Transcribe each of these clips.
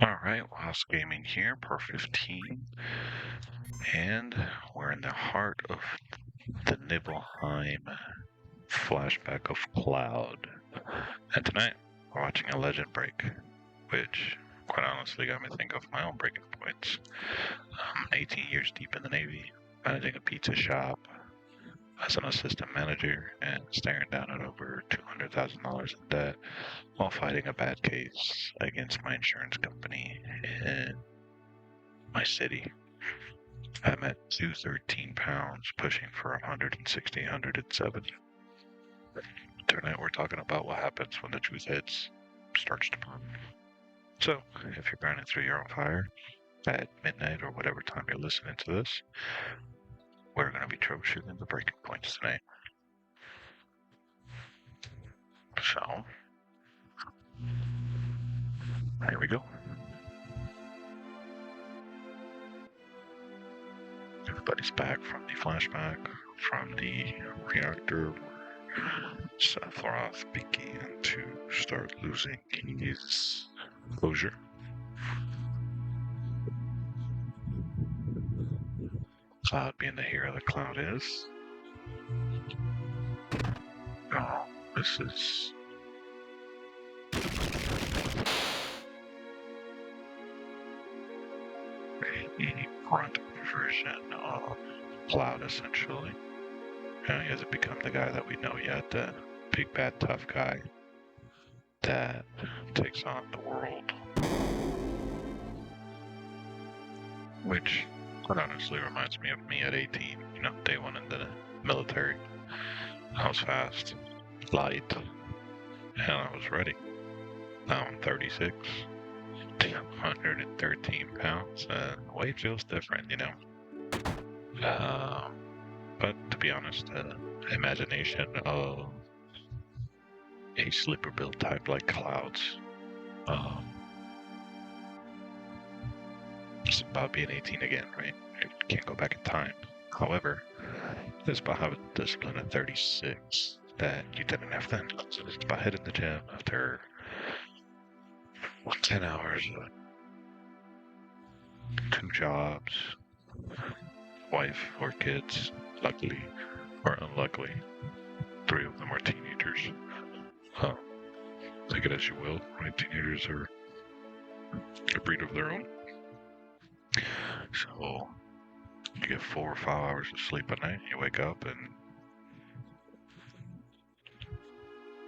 Alright, WawsGaming here, per 15, and we're in the heart of the Nibelheim flashback of Cloud. And tonight, we're watching a legend break, which quite honestly got me to think of my own breaking points. I'm 18 years deep in the Navy, managing a pizza shop as an assistant manager and staring down at over $200,000 in debt while fighting a bad case against my insurance company in my city. I'm at 213 pounds, pushing for 160, 170. Tonight we're talking about what happens when the truth hits, starts to burn. So, if you're burning through your own fire at midnight or whatever time you're listening to this, we're going to be troubleshooting the breaking points tonight. So, here we go. Everybody's back from the flashback, from the reactor where Sephiroth began to start losing his closure. Cloud being the hero that Cloud is. Oh, this is... a front version of Cloud, essentially. And he hasn't become the guy that we know yet, the big bad tough guy that takes on the world. Which, quite honestly, reminds me of me at 18, you know, day one in the military. I was fast, light, and I was ready. Now I'm 36, 213 pounds, and weight feels different, you know. But to be honest, imagination of a sleeper build type like Cloud's, it's about being 18 again, right? You can't go back in time. However, it's about having discipline at 36 that you didn't have then. So it's about hitting the gym after 10 hours of 2 jobs, wife or kids, luckily or unluckily. 3 of them are teenagers. Take it as you will, right? Teenagers are a breed of their own. So you get 4 or 5 hours of sleep a night, you wake up and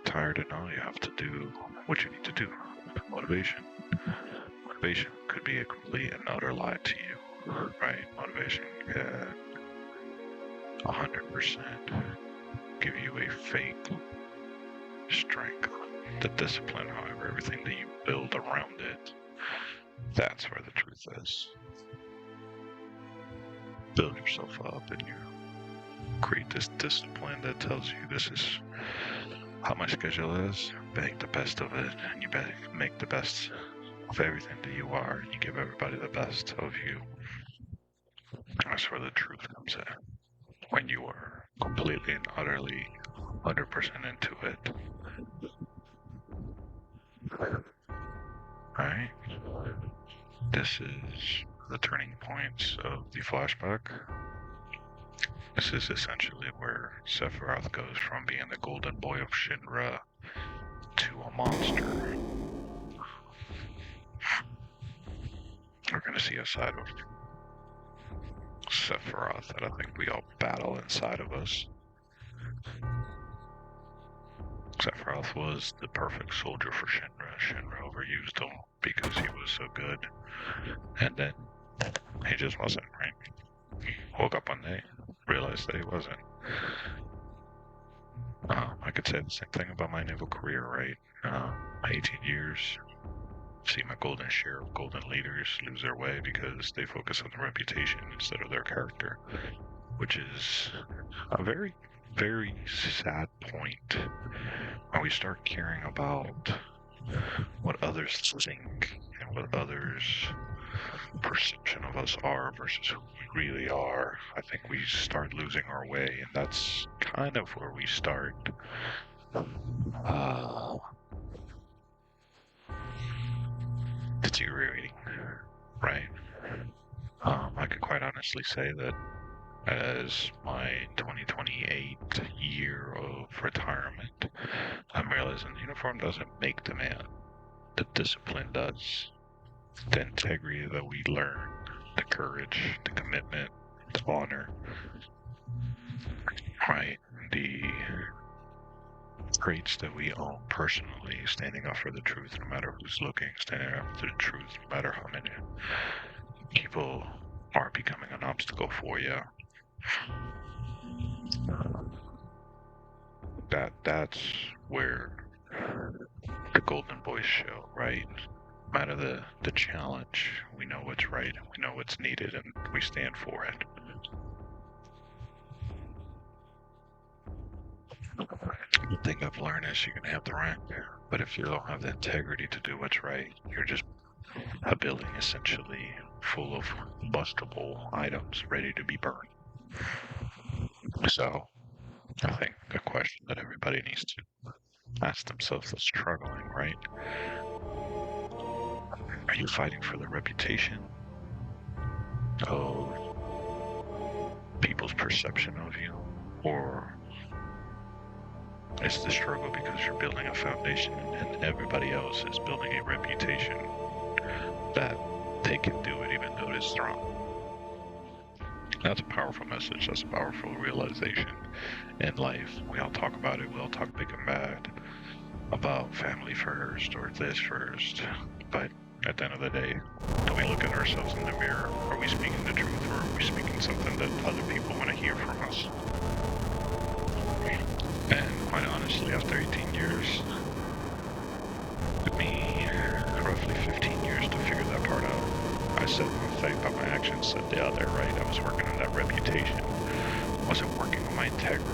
tired, and all you have to do what you need to do. Motivation could be a complete and utter lie to you, right? Motivation can 100% give you a fake strength. The discipline, however, everything that you build around it, that's where the truth is. Build yourself up and you create this discipline that tells you this is how my schedule is, make the best of it, and you make the best of everything that you are, and you give everybody the best of you. That's where the truth comes in. When you are completely and utterly 100% into it. Right? This is the turning points of the flashback. This is essentially where Sephiroth goes from being the golden boy of Shinra to a monster. We're going to see a side of Sephiroth that I think we all battle inside of us. Sephiroth was the perfect soldier for Shinra. Shinra overused him because he was so good. And then he just wasn't, right? Woke up one day, realized that he wasn't. I could say the same thing about my naval career, right? 18 years, see my golden share of golden leaders lose their way because they focus on the reputation instead of their character, which is a very, very sad point when we start caring about what others think and what others' perception of us are versus who we really are. I think we start losing our way, and that's kind of where we start deteriorating, right? I could quite honestly say that as my 2028 year of retirement, I'm realizing the uniform doesn't make the man. The discipline does. The integrity that we learn, the courage, the commitment, the honor, right? The traits that we own personally, standing up for the truth no matter who's looking, standing up for the truth no matter how many people are becoming an obstacle for you. That's where the Golden Boys show, right? No matter the challenge, we know what's right, we know what's needed, and we stand for it. The thing I've learned is you can have the rank, but if you don't have the integrity to do what's right, you're just a building essentially full of bustable items ready to be burned. So I think a question that everybody needs to ask themselves is struggling, right? Are you fighting for the reputation of people's perception of you? Or is the struggle because you're building a foundation and everybody else is building a reputation that they can do it even though it is strong? That's a powerful message. That's a powerful realization in life. We all talk about it. We all talk big and bad about family first or this first. But at the end of the day, do we look at ourselves in the mirror? Are we speaking the truth, or are we speaking something that other people want to hear from us? And quite honestly, after 18 years, it took me roughly 15 years to figure that part out. I said one thing, but my actions said the other, right? I was working on that reputation. I wasn't working on my integrity.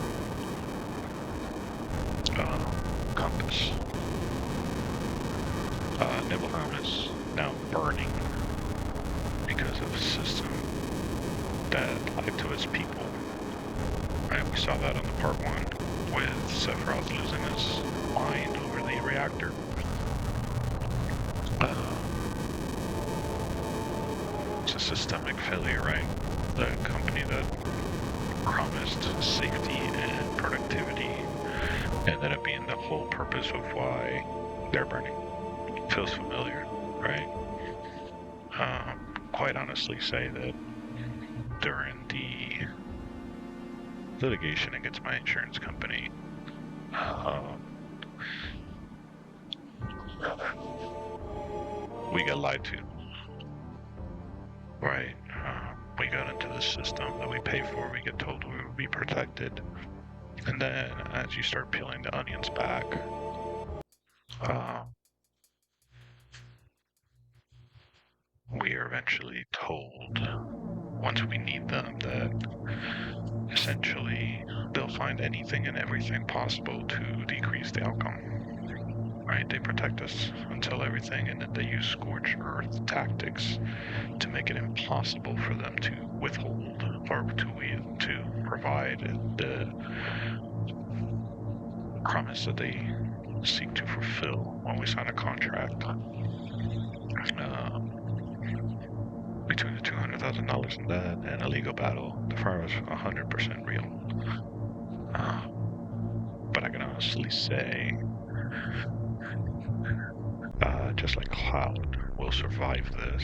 Compass. Nibelheim is now burning because of a system that lied to its people. Right? We saw that on the part 1 with Sephiroth losing his mind over the reactor. It's a systemic failure, right? The company that promised safety and productivity ended up being the whole purpose of why they're burning. Feels familiar, right? Quite honestly say that during the litigation against my insurance company, we got lied to, right? We got into the system that we pay for, we get told we will be protected, and then as you start peeling the onions back, we are eventually told, once we need them, that essentially they'll find anything and everything possible to decrease the outcome. Right? They protect us until everything, and then they use Scorch Earth tactics to make it impossible for them to withhold or to provide the promise that they seek to fulfill when we sign a contract. Between the $200,000 in that and a legal battle, the fire was 100% real. But I can honestly say, just like Cloud will survive this,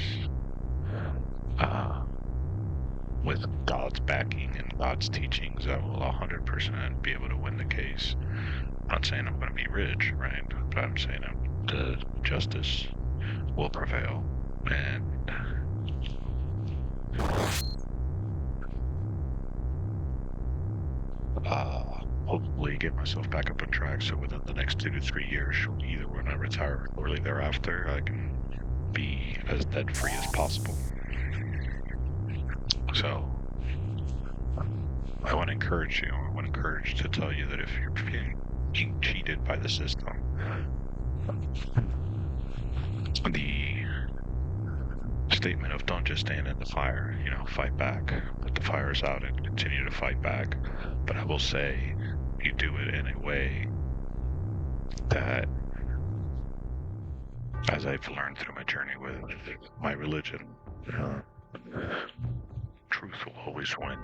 with God's backing and God's teachings, I will 100% be able to win the case. I'm not saying I'm going to be rich, right? But I'm saying the justice will prevail, and hopefully get myself back up on track, so within the next 2 to 3 years, either when I retire or shortly thereafter, I can be as debt-free as possible. So, I want to encourage you, to tell you that if you're being cheated by the system, the statement of don't just stand in the fire, fight back, put the fires out and continue to fight back. But I will say, you do it in a way that as I've learned through my journey with my religion, truth will always win.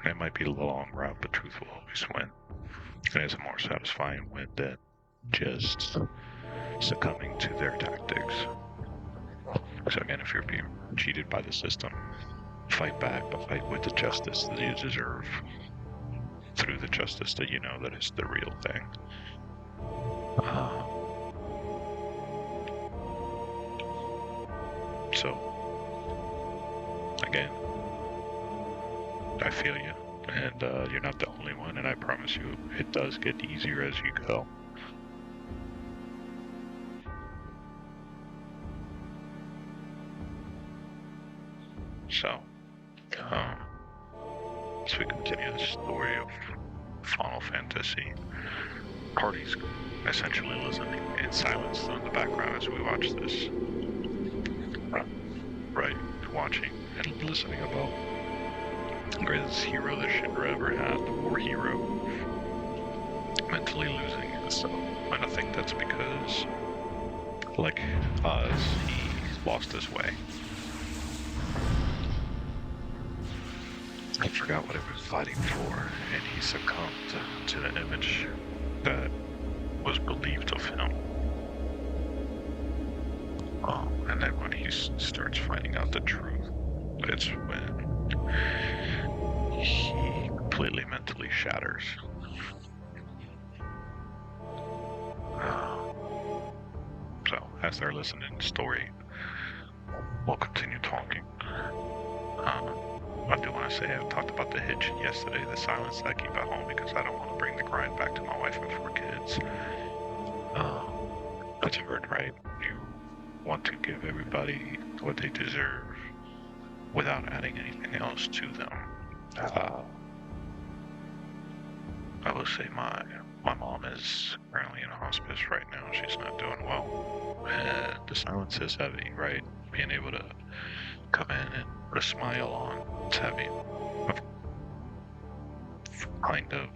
It might be a long route, but truth will always win. And it's a more satisfying win than just succumbing to their tactics. So again, if you're being cheated by the system, fight back, but fight with the justice that you deserve, through the justice that you know that is the real thing. So, again, I feel you, and you're not the only one, and I promise you, it does get easier as you go. So, as we continue the story of Final Fantasy, parties essentially listening in silence in the background as we watch this. Right, watching and listening about the greatest hero that Shinra ever had, the war hero, mentally losing himself. And I think that's because, like us, he lost his way. He forgot what he was fighting for, and he succumbed to the image that was believed of him. And then when he starts finding out the truth, it's when he completely mentally shatters. So, as they're listening to the story, we'll continue talking. I do want to say I talked about the hitch yesterday, the silence that I keep at home because I don't want to bring the grind back to my wife and 4 kids. It's hard, right? You want to give everybody what they deserve without adding anything else to them. I will say my mom is currently in a hospice right now. She's not doing well. And the silence is heavy, right? Being able to come in and put a smile on, it's heavy. I've kind of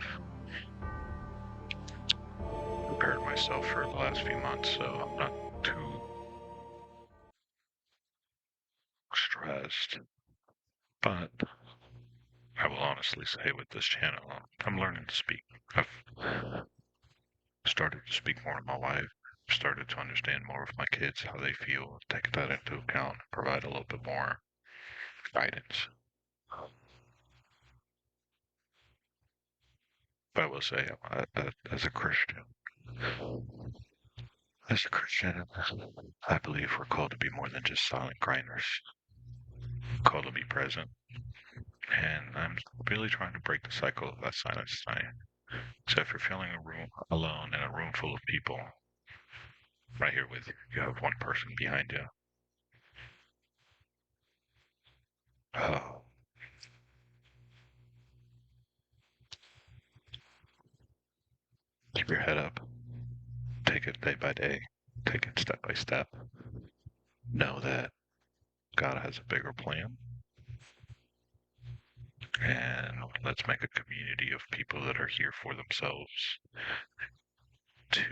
prepared myself for the last few months, so I'm not too stressed. But I will honestly say with this channel, I'm learning to speak. I've started to speak more to my wife, started to understand more of my kids, how they feel, take that into account, provide a little bit more guidance. But I will say, as a Christian, I believe we're called to be more than just silent grinders. We're called to be present. And I'm really trying to break the cycle of that silence tonight. So if you're feeling alone in a room full of people, right here with you, you have one person behind you. Oh. Keep your head up. Take it day by day. Take it step by step. Know that God has a bigger plan. And let's make a community of people that are here for themselves to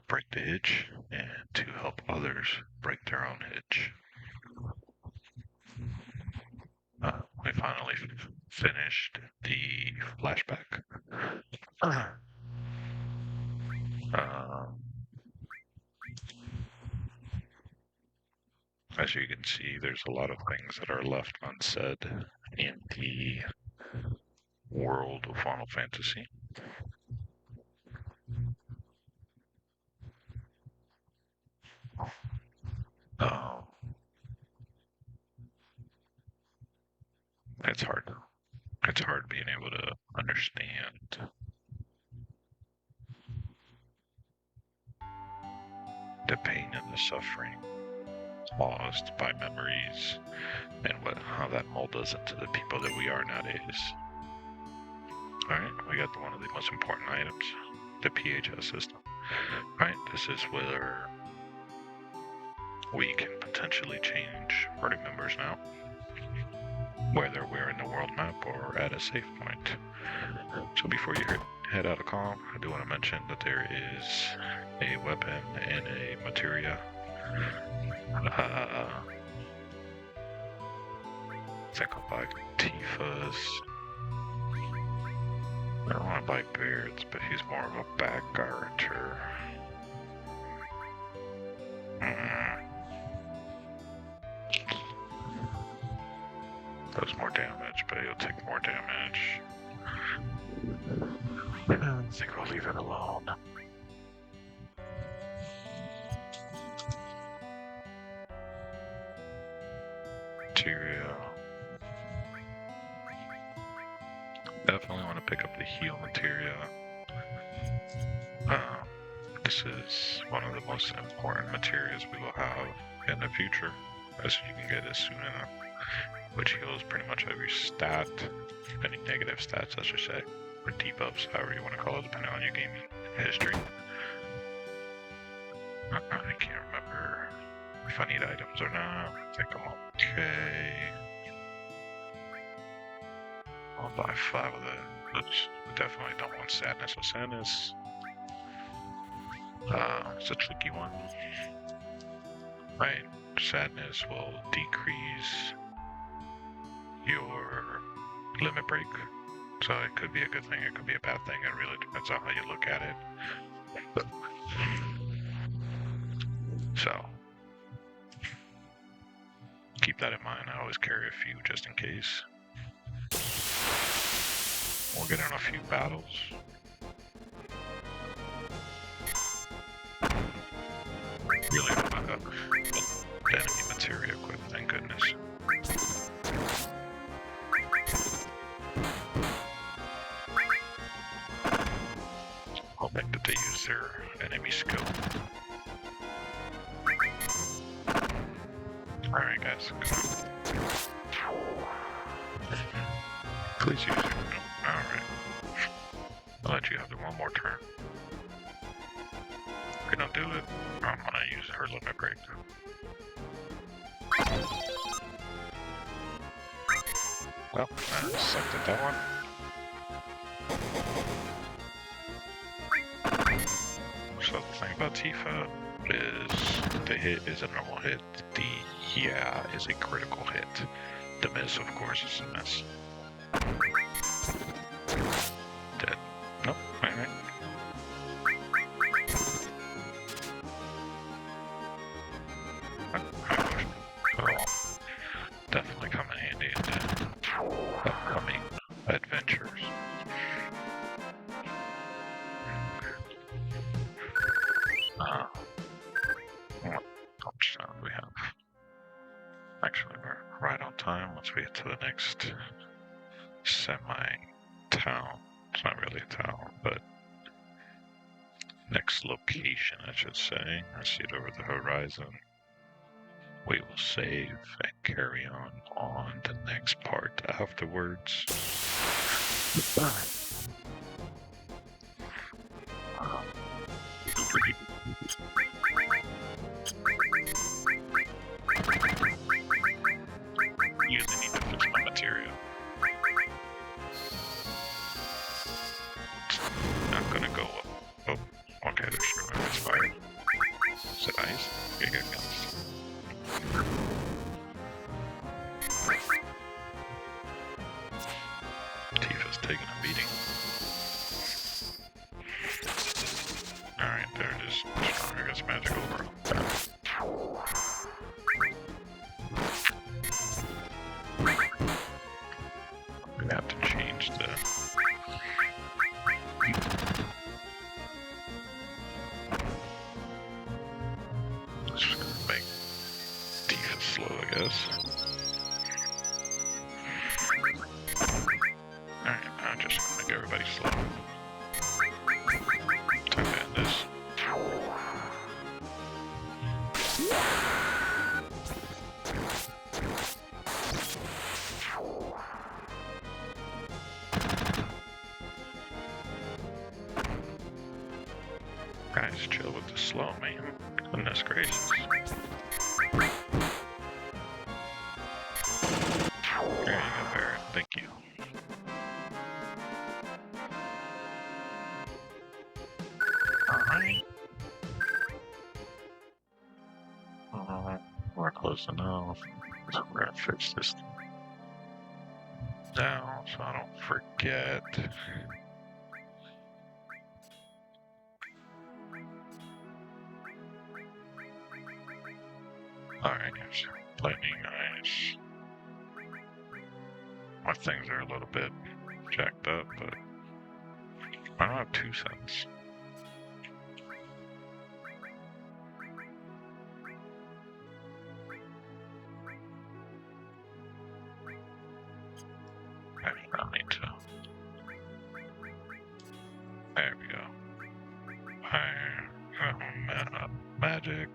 break the hitch and to help others break their own hitch. We finally finished the flashback. As you can see, there's a lot of things that are left unsaid in the world of Final Fantasy. It's hard. It's hard being able to understand the pain and the suffering caused by memories and how that mold us into the people that we are nowadays. Alright, we got one of the most important items, the PHS system. Alright, this is where we can potentially change party members now, whether we're in the world map or at a save point. So before you head out of call, I do want to mention that there is a weapon and a materia I think I'll buy Tifa's. I don't want to buy Baird's, but he's more of a back-garter. Does more damage, but he'll take more damage. I think we'll leave it alone. Material. Definitely want to pick up the heal material. This is one of the most important materials we will have in the future, as you can get it soon enough, which heals pretty much every stat, any negative stats, I should say, or debuffs, however you want to call it, depending on your gaming history. I can't remember if I need items or not. I think I'm okay. I'll buy 5 of those. I definitely don't want sadness or sadness. It's a tricky one. Right, sadness will decrease your limit break. So it could be a good thing, it could be a bad thing. It really depends on how you look at it. So keep that in mind. I always carry a few just in case. We'll get in a few battles. Really hope the enemy materia equipped, thank goodness. Hoping that they use their enemy skill. Alright guys, come on. Please use it. Alright. I'll let you have it one more turn. If we don't do it, I'm gonna use her limit break. Well, I sucked at that one. So the thing about Tifa is the hit is a normal hit. The yeah is a critical hit. The miss, of course, is a miss. Dead. Nope, alright. Definitely come in handy in the upcoming adventures. How much time do we have? Actually, we're right on time once we get to the next semi-town. It's not really a town, but next location, I should say. I see it over the horizon. We will save and carry on the next part afterwards. Usually need to fix my material. Not gonna go up. Oh, okay, there's no fire. Is it ice? Okay, good guns. Tifa's taking a beating. Alright, there it is. Strong against magical, bro. I'm gonna have to change the... This is gonna make Tifa slow, I guess. Alright, I'm just gonna make everybody slow. Time to end this. Guys, chill with the slow, man. Goodness gracious. There you go, Barrett. Thank you. Alright. close enough. So we're gonna fix this now so I don't forget. Alright, guys. Lightning ice. My things are a little bit jacked up, but I don't have 2 cents. I need to. There we go. Magic.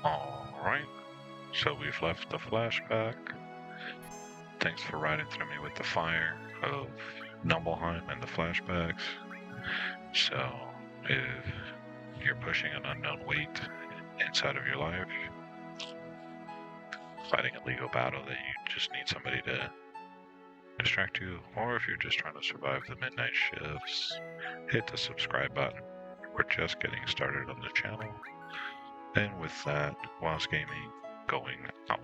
Alright, so we've left the flashback. Thanks for riding through me with the fire of Nibelheim and the flashbacks. So, if you're pushing an unknown weight inside of your life, fighting a legal battle that you just need somebody to distract you, or if you're just trying to survive the midnight shifts, hit the subscribe button. We're just getting started on the channel. And with that, WawsGaming going out.